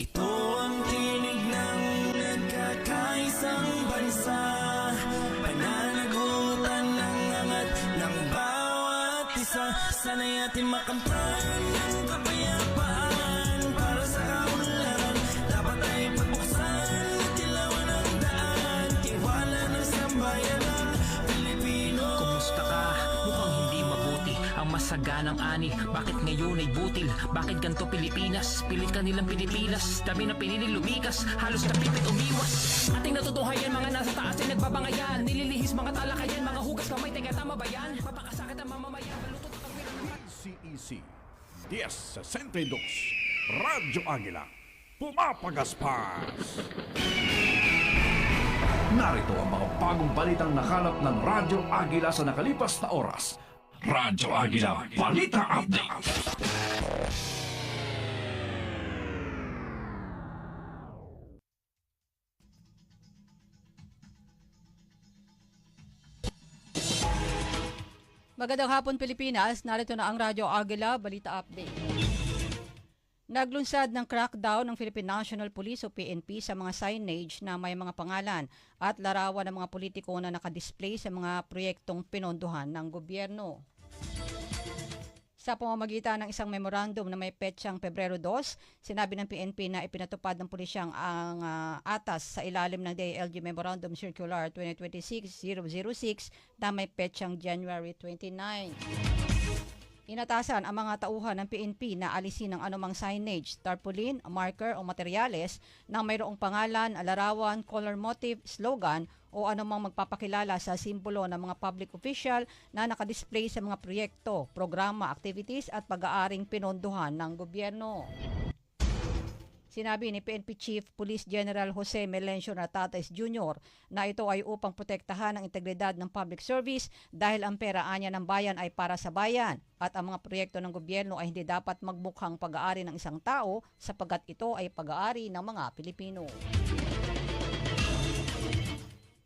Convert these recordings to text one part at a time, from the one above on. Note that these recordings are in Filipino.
Ito ang tinig ng nagkakaisang bansa, pananagutan ng angat ng bawat isa. Sana'y ating makamtan ng kapayapaan para sa kaunlaran. Dapat ay pagbuksan at ilawan ang daan, tiwala ng sambayanang Pilipino. Kumusta ka? Mukhang hindi mabuti ang masaganang ani. Bakit ngayon ay butil? Bakit ganto Pilipinas? Pilit ka nilang Pilipinas, dami na pinili lumikas, halos napipit umiwas. Ating natutuhayan, mga nasa taas ay nagbabangayan, nililihis mga talakayan, mga hugas kamay, teka tama ba yan? Papakasakit ang mamamayan, balutot at ang CEC 1062 Radyo Agila pumapagaspas. Narito ang mga bagong balitang nakalap ng Radyo Agila sa nakalipas na oras. Radyo Agila Balita Update. Magandang hapon Pilipinas, narito na ang Radyo Agila Balita Update. Naglunsad ng crackdown ng Philippine National Police o PNP sa mga signage na may mga pangalan at larawan ng mga politiko na nakadisplay sa mga proyektong pinondohan ng gobyerno. Sa pamamagitan ng isang memorandum na may petsang Pebrero 2, sinabi ng PNP na ipinatupad ng pulisyang ang atas sa ilalim ng DILG Memorandum Circular 2026-006 na may petsang January 29. Inatasan ang mga tauhan ng PNP na alisin ang anumang signage, tarpaulin, marker o materyales na mayroong pangalan, larawan, color motif, slogan o anumang magpapakilala sa simbolo ng mga public official na nakadisplay sa mga proyekto, programa, activities at pag-aaring pinondohan ng gobyerno. Sinabi ni PNP Chief Police General Jose Melencio Natates Jr. na ito ay upang protektahan ang integridad ng public service dahil ang pera-anya ng bayan ay para sa bayan at ang mga proyekto ng gobyerno ay hindi dapat magmukhang pag-aari ng isang tao sapagkat ito ay pag-aari ng mga Pilipino.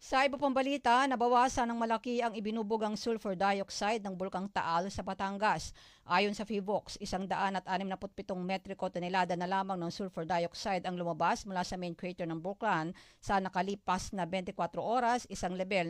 Sa iba pang balita, nabawasan ng malaki ang ibinubugang sulfur dioxide ng Bulkang Taal sa Batangas. Ayon sa PHIVOLCS, 167 metriko tonelada na lamang ng sulfur dioxide ang lumabas mula sa main crater ng Buklan sa nakalipas na 24 oras, isang level